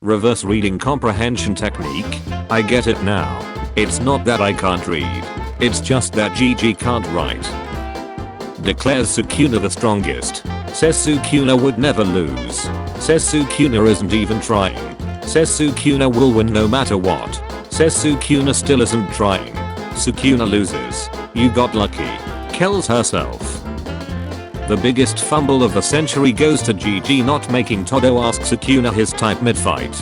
Reverse reading comprehension technique. I get it now. It's not that I can't read. It's just that Gigi can't write. Declares Sukuna the strongest. Says Sukuna would never lose. Says Sukuna isn't even trying. Says Sukuna will win no matter what. Says Sukuna still isn't trying. Sukuna loses. You got lucky. Kills herself. The biggest fumble of the century goes to Gigi not making Todo ask Sukuna his type mid-fight.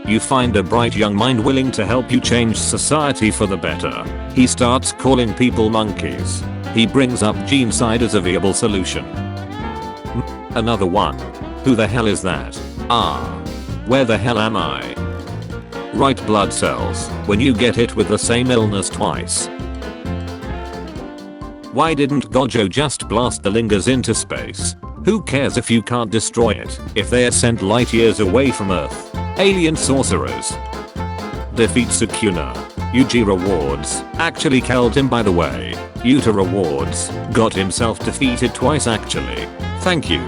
You find a bright young mind willing to help you change society for the better. He starts calling people monkeys. He brings up genocide as a viable solution. Another one. Who the hell is that? Where the hell am I? Right blood cells when you get hit with the same illness twice. Why didn't Gojo just blast the lingers into space? Who cares if you can't destroy it, if they are sent light years away from Earth? Alien sorcerers. Defeat Sukuna. Yuji rewards. Actually killed him by the way. Yuta rewards. Got himself defeated twice actually. Thank you.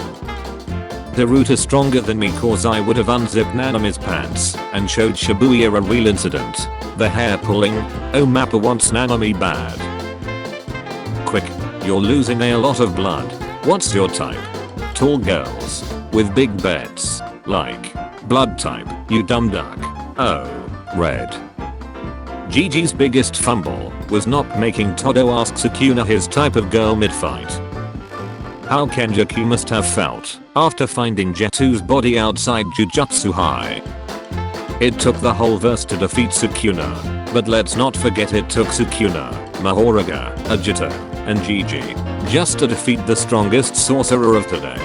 Naruto stronger than me cause I would have unzipped Nanami's pants and showed Shibuya a real incident. The hair pulling. Oh Mappa wants Nanami bad. Quick. You're losing a lot of blood. What's your type? Tall girls. With big beds. Like. Blood type, you dumb duck. Oh. Red. Gigi's biggest fumble was not making Todo ask Sukuna his type of girl mid-fight. How Kenjaku must have felt after finding Jetsu's body outside Jujutsu High. It took the whole verse to defeat Sukuna, but let's not forget it took Sukuna, Mahoraga, Agito, and Gigi just to defeat the strongest sorcerer of today.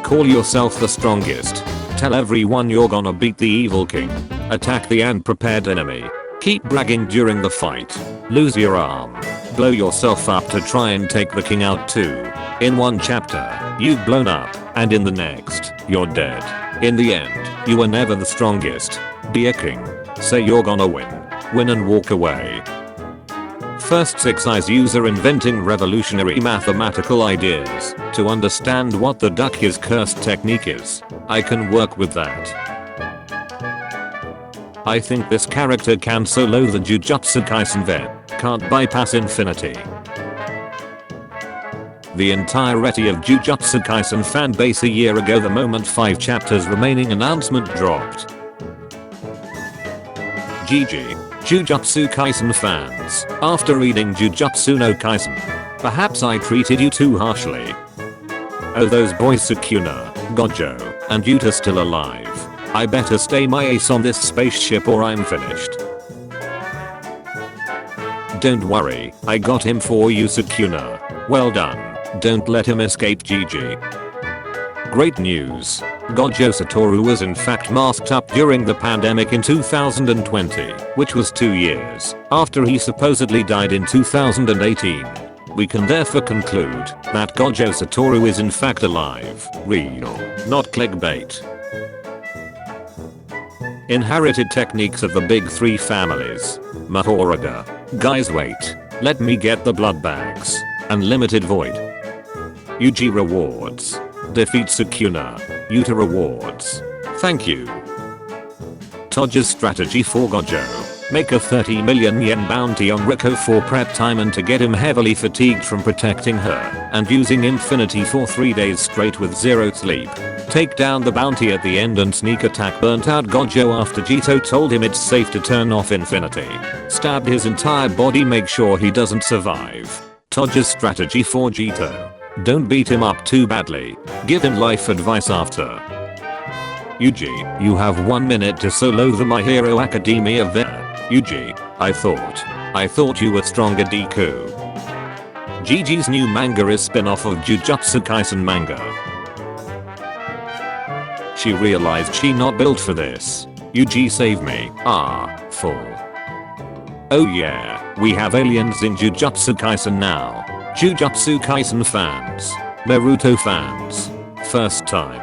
Call yourself the strongest. Tell everyone you're gonna beat the evil king. Attack the unprepared enemy. Keep bragging during the fight. Lose your arm. Blow yourself up to try and take the king out too. In one chapter, you've blown up, and in the next, you're dead. In the end, you were never the strongest. Be a king. Say you're gonna win. Win and walk away. First 6 eyes user inventing revolutionary mathematical ideas to understand what the duck his cursed technique is. I can work with that. I think this character can solo the Jujutsu Kaisen vet, can't bypass infinity. The entirety of Jujutsu Kaisen fanbase a year ago the moment 5 chapters remaining announcement dropped. GG. Jujutsu Kaisen fans, after reading Jujutsu no Kaisen, perhaps I treated you too harshly. Oh those boys Sukuna, Gojo, and Yuta still alive. I better stay my ace on this spaceship or I'm finished. Don't worry, I got him for you Sukuna. Well done, don't let him escape Gigi. Great news. Gojo Satoru was in fact masked up during the pandemic in 2020, which was 2 years after he supposedly died in 2018. We can therefore conclude that Gojo Satoru is in fact alive, real, not clickbait. Inherited techniques of the big 3 families. Mahoraga. Guys wait, let me get the blood bags. Unlimited void. Yuji rewards. Defeat Sukuna. Yuta rewards. Thank you. Toja's strategy for Gojo. Make a 30 million yen bounty on Riko for prep time and to get him heavily fatigued from protecting her and using infinity for 3 days straight with 0 sleep. Take down the bounty at the end and sneak attack burnt out Gojo after Jito told him it's safe to turn off infinity. Stab his entire body, make sure he doesn't survive. Toja's strategy for Jito. Don't beat him up too badly. Give him life advice after. Yuji, you have 1 minute to solo the My Hero Academia there. Yuji, I thought you were stronger Deku. Gigi's new manga is spin-off of Jujutsu Kaisen manga. She realized she not built for this. Yuji save me. Full. Oh yeah, we have aliens in Jujutsu Kaisen now. Jujutsu Kaisen fans. Naruto fans. First time.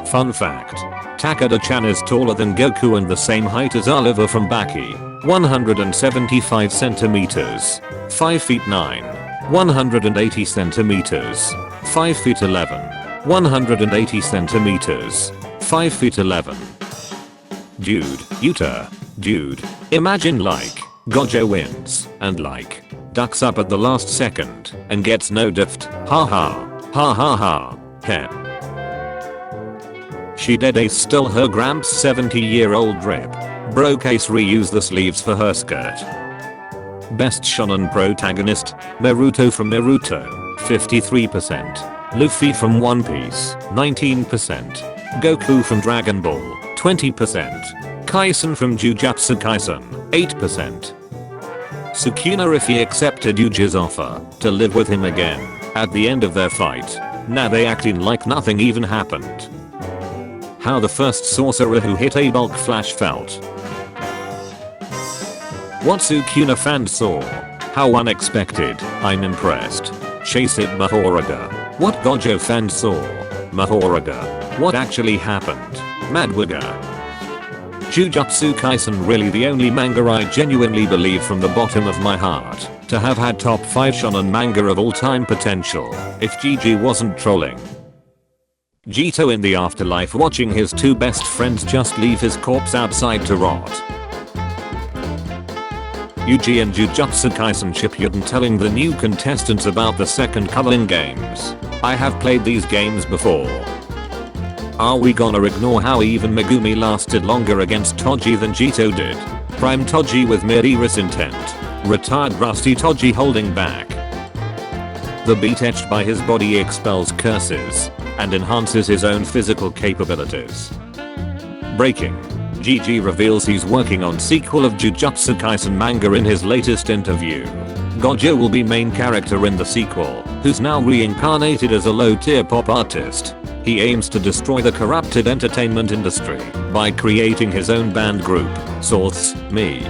Fun fact. Takada-chan is taller than Goku and the same height as Oliver from Baki. 175 centimeters. 5 feet 9. 180 centimeters. 5 feet 11. 180 centimeters. 5 feet 11. Dude, Yuta. Dude, imagine like, Gojo wins, and like, ducks up at the last second, and gets no dift. Ha ha. Ha ha ha. Heh. She dead ace still her gramps 70-year-old rip. Bro case reuse the sleeves for her skirt. Best shonen protagonist, Naruto from Naruto, 53%. Luffy from One Piece, 19%. Goku from Dragon Ball, 20%. Kaisen from Jujutsu Kaisen, 8%. Sukuna if he accepted Yuji's offer to live with him again at the end of their fight. Now they acting like nothing even happened. How the first sorcerer who hit a bulk flash felt. What Sukuna fan saw. How unexpected. I'm impressed. Chase it Mahoraga. What Gojo fan saw. Mahoraga. What actually happened. Madwiga. Jujutsu Kaisen really the only manga I genuinely believe from the bottom of my heart to have had top 5 shonen manga of all time potential if GG wasn't trolling. Jito in the afterlife watching his 2 best friends just leave his corpse outside to rot. Yuji and Jujutsu Kaisen Shippuden telling the new contestants about the second culling games. I have played these games before. Are we gonna ignore how even Megumi lasted longer against Toji than Jito did? Prime Toji with murderous intent. Retired Rusty Toji holding back. The beat etched by his body expels curses and enhances his own physical capabilities. Breaking. GG reveals he's working on sequel of Jujutsu Kaisen manga in his latest interview. Gojo will be main character in the sequel, who's now reincarnated as a low-tier pop artist. He aims to destroy the corrupted entertainment industry by creating his own band group. Source, me.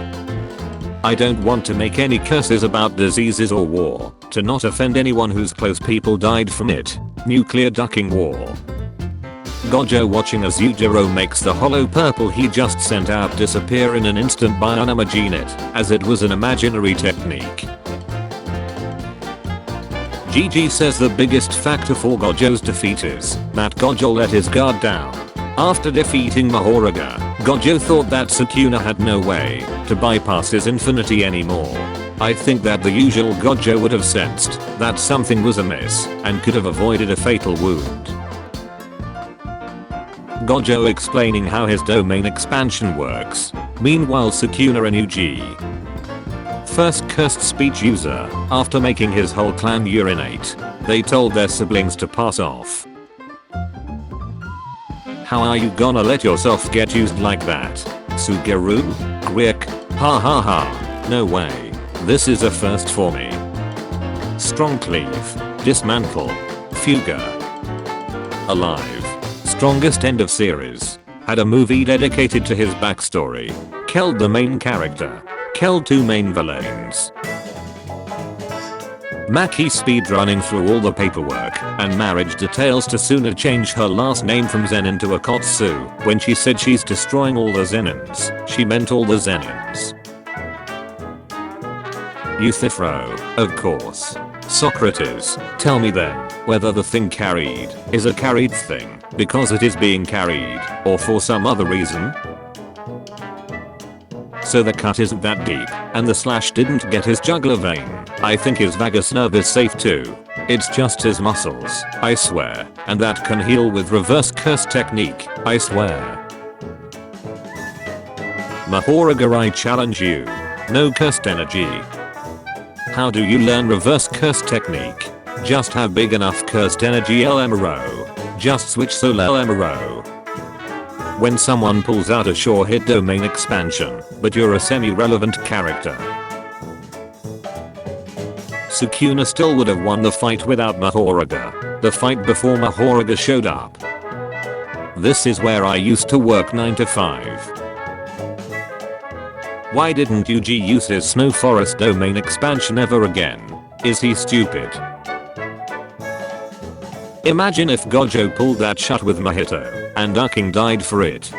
I don't want to make any curses about diseases or war, to not offend anyone whose close people died from it. Nuclear ducking war. Gojo watching as Yujiro makes the hollow purple he just sent out disappear in an instant by unimagine it, as it was an imaginary technique. GG says the biggest factor for Gojo's defeat is that Gojo let his guard down. After defeating Mahoraga, Gojo thought that Sukuna had no way to bypass his infinity anymore. I think that the usual Gojo would have sensed that something was amiss and could have avoided a fatal wound. Gojo explaining how his domain expansion works. Meanwhile Sukuna and Yuji. First cursed speech user, after making his whole clan urinate, they told their siblings to pass off. How are you gonna let yourself get used like that? Suguru? Griek? Ha ha ha. No way. This is a first for me. Strong cleave. Dismantle. Fuga. Alive. Strongest end of series. Had a movie dedicated to his backstory. Killed the main character. Killed 2 main villains. Maki speedrunning through all the paperwork and marriage details to Suna change her last name from Zenin to Akotsu. When she said she's destroying all the Zenins, she meant all the Zenins. Euthyphro, of course. Socrates, tell me then, whether the thing carried is a carried thing because it is being carried or for some other reason? So the cut isn't that deep, and the slash didn't get his jugular vein. I think his vagus nerve is safe too. It's just his muscles, I swear, and that can heal with reverse curse technique, I swear. Mahoraga, I challenge you. No cursed energy. How do you learn reverse curse technique? Just have big enough cursed energy LMRO. Just switch soul LMRO. When someone pulls out a sure hit domain expansion, but you're a semi-relevant character. Sukuna still would have won the fight without Mahoraga. The fight before Mahoraga showed up. This is where I used to work 9 to 5. Why didn't Yuji use his Snow Forest domain expansion ever again? Is he stupid? Imagine if Gojo pulled that shot with Mahito, and Ducking died for it.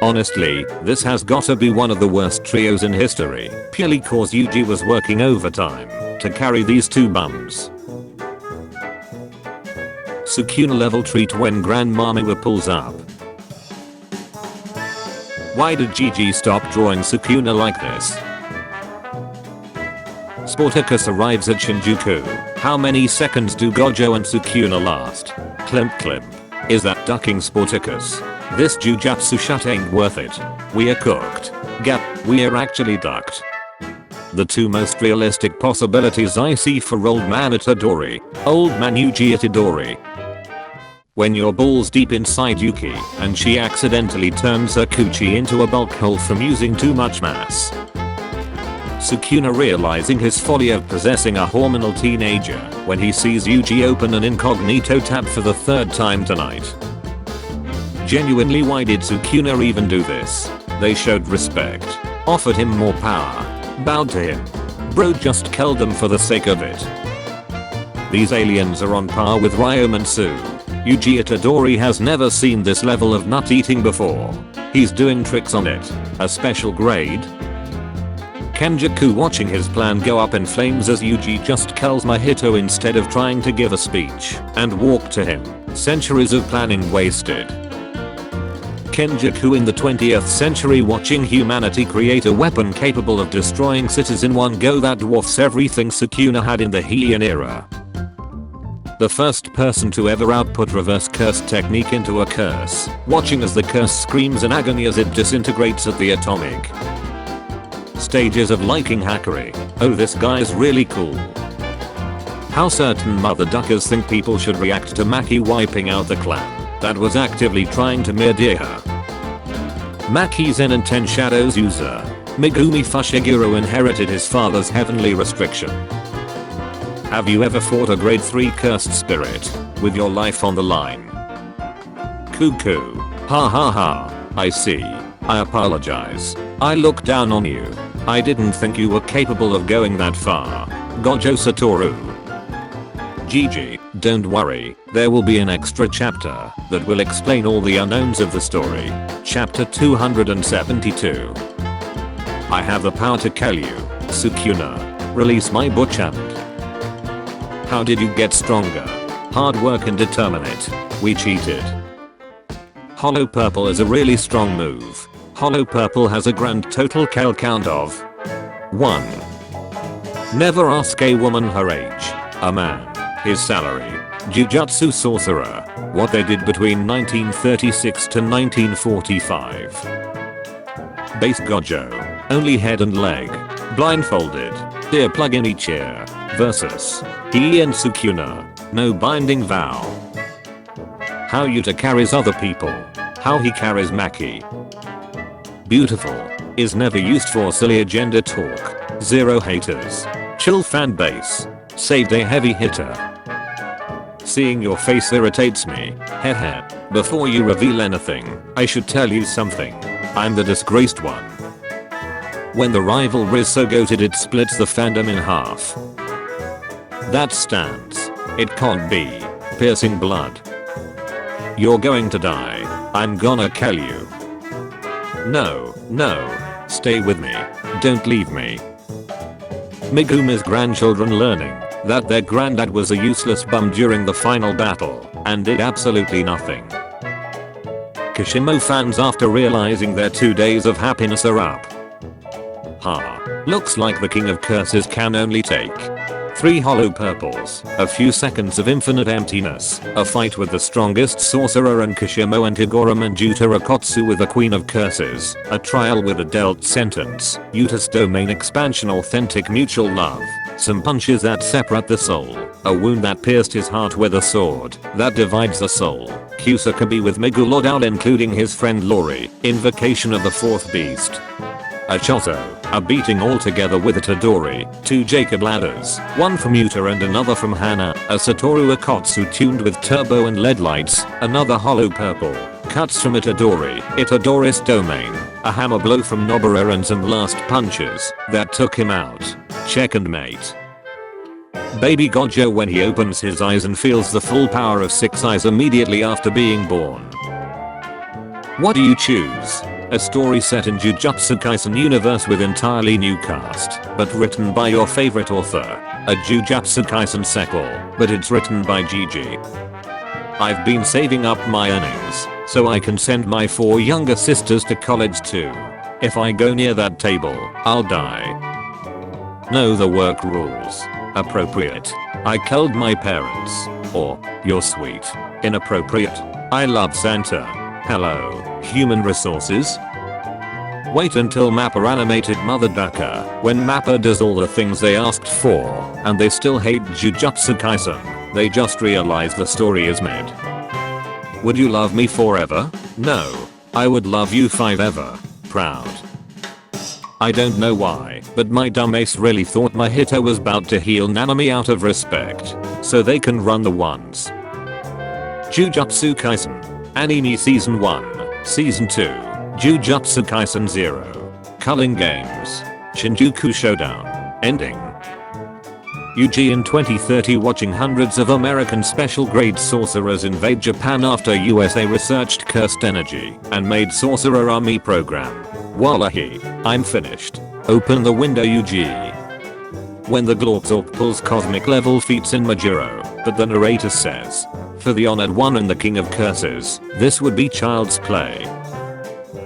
Honestly, this has gotta be one of the worst trios in history, purely cause Yuji was working overtime to carry these 2 bums. Sukuna level treat when Grandma Miwa pulls up. Why did Gigi stop drawing Sukuna like this? Sportacus arrives at Shinjuku. How many seconds do Gojo and Sukuna last? Climp climp. Is that ducking Sportacus? This Jujutsu shut ain't worth it. We are cooked. Gap, we are actually ducked. The two most realistic possibilities I see for old man Itadori. Old man Yuji Itadori. When you're balls deep inside Yuki and she accidentally turns her coochie into a bulk hole from using too much mass. Sukuna realizing his folly of possessing a hormonal teenager when he sees Yuji open an incognito tab for the third time tonight. Genuinely, why did Sukuna even do this? They showed respect, offered him more power, bowed to him. Bro just killed them for the sake of it. These aliens are on par with Ryomansu. Yuji Itadori has never seen this level of nut eating before. He's doing tricks on it. A special grade? Kenjaku watching his plan go up in flames as Yuji just kills Mahito instead of trying to give a speech and walk to him. Centuries of planning wasted. Kenjaku in the 20th century watching humanity create a weapon capable of destroying cities in one go that dwarfs everything Sukuna had in the Heian era. The first person to ever output reverse curse technique into a curse, watching as the curse screams in agony as it disintegrates at the atomic. Stages of liking hackery. Oh, this guy's really cool. How certain mother duckers think people should react to Maki wiping out the clan that was actively trying to murder her. Maki's Zen and 10 Shadows user, Megumi Fushiguro inherited his father's heavenly restriction. Have you ever fought a grade 3 cursed spirit with your life on the line? Cuckoo. Ha ha ha. I see. I apologize. I looked down on you. I didn't think you were capable of going that far. Gojo Satoru. Gigi, don't worry, there will be an extra chapter that will explain all the unknowns of the story. Chapter 272. I have the power to kill you, Sukuna. Release my butch hand. How did you get stronger? Hard work and determinate. We cheated. Hollow Purple is a really strong move. Hollow Purple has a grand total kill count of 1. Never ask a woman her age, a man, his salary, Jujutsu sorcerer, what they did between 1936 to 1945. Base Gojo, only head and leg, blindfolded, earplug in each ear, versus he and Sukuna, no binding vow. How Yuta carries other people, how he carries Maki. Beautiful, is never used for silly agenda talk, zero haters, chill fan base, saved a heavy hitter. Seeing your face irritates me, heh. Before you reveal anything, I should tell you something. I'm the disgraced one. When the rivalry is so goated it splits the fandom in half. That stands. It can't be. Piercing blood. You're going to die. I'm gonna kill you. No. Stay with me. Don't leave me. Megumi's grandchildren learning that their granddad was a useless bum during the final battle and did absolutely nothing. Kishimo fans after realizing their 2 days of happiness are up. Looks like the king of curses can only take 3 hollow purples, a few seconds of infinite emptiness, a fight with the strongest sorcerer and Kishimo and Higoro Manjuta Rakotsu with the queen of curses, a trial with a dealt sentence, Yuta's domain expansion authentic mutual love, some punches that separate the soul, a wound that pierced his heart with a sword that divides the soul, Kusakabe with Megulodal including his friend Lori, invocation of the fourth beast. A Chozo, a beating all together with a Tadori, 2 Jacob ladders, one from Yuta and another from Hana, a Satoru Akotsu tuned with turbo and LED lights, another hollow purple, cuts from Itadori's domain, a hammer blow from Nobara and some last punches that took him out. Check and mate. Baby Gojo when he opens his eyes and feels the full power of 6 eyes immediately after being born. What do you choose? A story set in Jujutsu Kaisen universe with entirely new cast, but written by your favorite author. A Jujutsu Kaisen sequel, but it's written by Gigi. I've been saving up my earnings so I can send my 4 younger sisters to college too. If I go near that table, I'll die. Know the work rules. Appropriate. I killed my parents. Or, you're sweet. Inappropriate. I love Santa. Hello, human resources? Wait until Mappa animated Mother Ducker, when Mappa does all the things they asked for, and they still hate Jujutsu Kaisen. They just realize the story is mid. Would you love me forever? No. I would love you forever. Proud. I don't know why, but my dumbass really thought Mahito was about to heal Nanami out of respect, so they can run the ones. Jujutsu Kaisen. Anime Season 1, Season 2, Jujutsu Kaisen 0. Culling Games. Shinjuku Showdown. Ending. Yuji in 2030 watching hundreds of American special grade sorcerers invade Japan after USA researched cursed energy and made sorcerer army program. Wallahi, I'm finished. Open the window Yuji. When the Glorpzork pulls cosmic level feats in Majuro, but the narrator says, for the honored one and the king of curses, this would be child's play.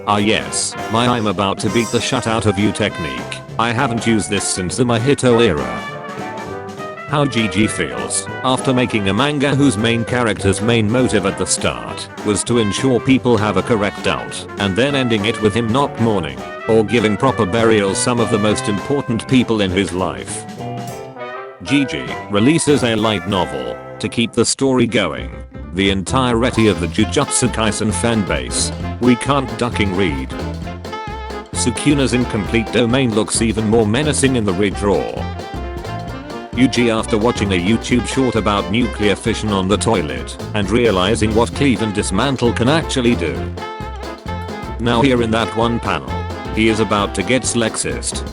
Ah yes, my I'm about to beat the shut out of you technique. I haven't used this since the Mahito era. How GG feels after making a manga whose main character's main motive at the start was to ensure people have a correct out and then ending it with him not mourning or giving proper burial some of the most important people in his life. GG releases a light novel to keep the story going. The entirety of the Jujutsu Kaisen fanbase. We can't ducking read. Sukuna's incomplete domain looks even more menacing in the redraw. Yuji after watching a YouTube short about nuclear fission on the toilet and realizing what cleave and dismantle can actually do. Now here in that one panel, he is about to get sexist.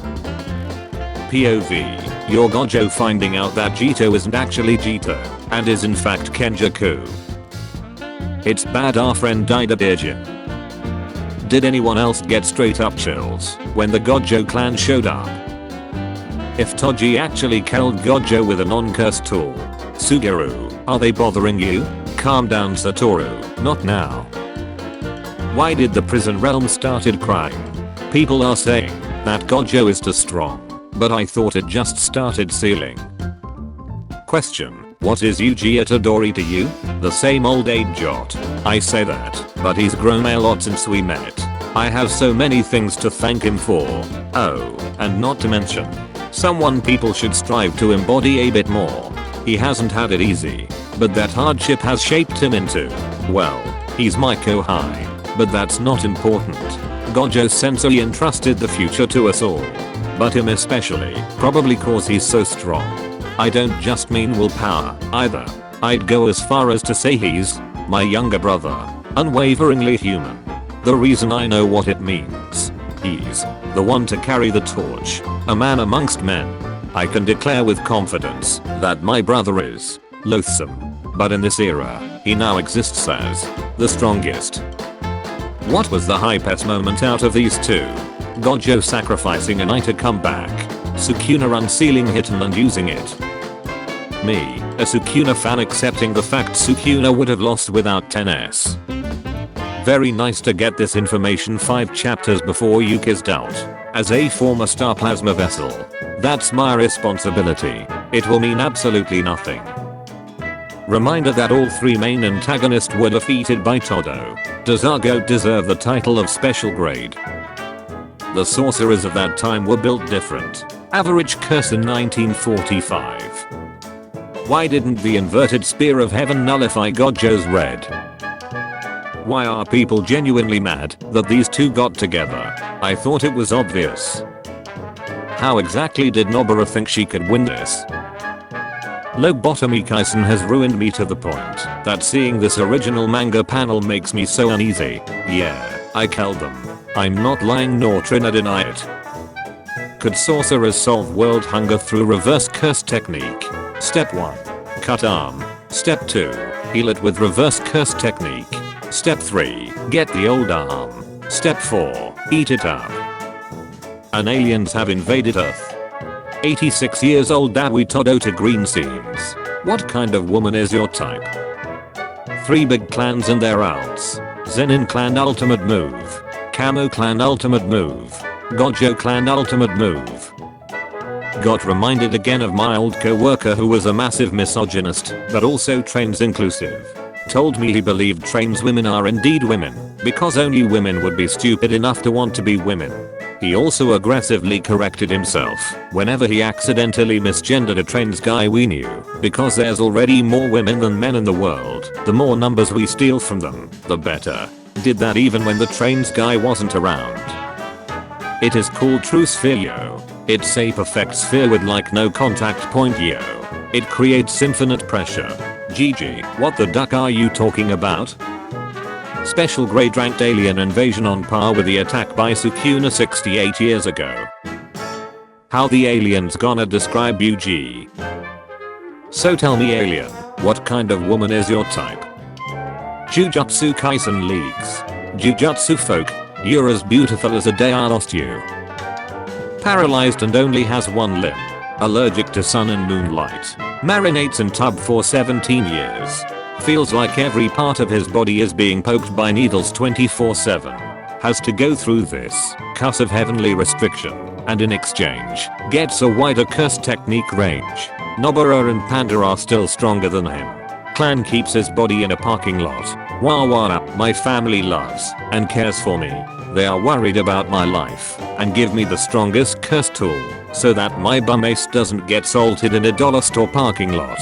POV, your Gojo finding out that Jito isn't actually Jito and is in fact Kenjaku. It's bad our friend died at Irjin. Did anyone else get straight up chills when the Gojo clan showed up? If Toji actually killed Gojo with a non-curse tool, Suguru, are they bothering you? Calm down Satoru, not now. Why did the prison realm started crying? People are saying that Gojo is too strong, but I thought it just started sealing. Question, what is Yuji Itadori to you? The same old age jot. I say that, but he's grown a lot since we met. I have so many things to thank him for. Oh, and not to mention, someone people should strive to embody a bit more. He hasn't had it easy, but that hardship has shaped him into, well, he's my kohai, but that's not important. Gojo Sensei entrusted the future to us all. But him especially, probably cause he's so strong. I don't just mean willpower, either. I'd go as far as to say he's my younger brother, unwaveringly human. The reason I know what it means. He's the one to carry the torch, a man amongst men. I can declare with confidence that my brother is loathsome. But in this era, he now exists as the strongest. What was the hypest moment out of these two? Gojo sacrificing an eye to come back. Sukuna unsealing Hitten and using it. Me, a Sukuna fan accepting the fact Sukuna would have lost without 10s. Very nice to get this information 5 chapters before you kissed out. As a former star plasma vessel, that's my responsibility. It will mean absolutely nothing. Reminder that all 3 main antagonists were defeated by Todo. Does Argo deserve the title of special grade? The sorcerers of that time were built different. Average curse in 1945. Why didn't the inverted spear of heaven nullify Gojo's red? Why are people genuinely mad that these two got together? I thought it was obvious. How exactly did Nobara think she could win this? Lobotomy Kaisen has ruined me to the point that seeing this original manga panel makes me so uneasy. Yeah, I killed them. I'm not lying nor trying to deny it. Could sorcerers solve world hunger through reverse curse technique? Step 1. Cut arm. Step 2. Heal it with reverse curse technique. Step 3. Get the old arm. Step 4. Eat it up. And aliens have invaded Earth. 86 years old Dawi Todo to green seams. What kind of woman is your type? 3 big clans and their alts. Zenin clan ultimate move. Camo clan ultimate move. Gojo clan ultimate move. Got reminded again of my old co-worker who was a massive misogynist, but also trans inclusive. Told me he believed trans women are indeed women, because only women would be stupid enough to want to be women. He also aggressively corrected himself whenever he accidentally misgendered a trans guy we knew, because there's already more women than men in the world. The more numbers we steal from them, the better. Did that even when the trans guy wasn't around. It is called True Sphere yo. It's a perfect sphere with like no contact point yo. It creates infinite pressure. GG, what the duck are you talking about? Special grade ranked alien invasion on par with the attack by Sukuna 68 years ago. How the aliens gonna describe you G? So tell me alien, what kind of woman is your type? Jujutsu Kaisen leagues. Jujutsu folk, you're as beautiful as a day I lost you. Paralyzed and only has one limb. Allergic to sun and moonlight. Marinates in tub for 17 years. Feels like every part of his body is being poked by needles 24/7. Has to go through this cuss of heavenly restriction, and in exchange, gets a wider curse technique range. Nobara and Panda are still stronger than him. Clan keeps his body in a parking lot. Wah wah, my family loves and cares for me. They are worried about my life and give me the strongest curse tool so that my bum ace doesn't get salted in a dollar store parking lot.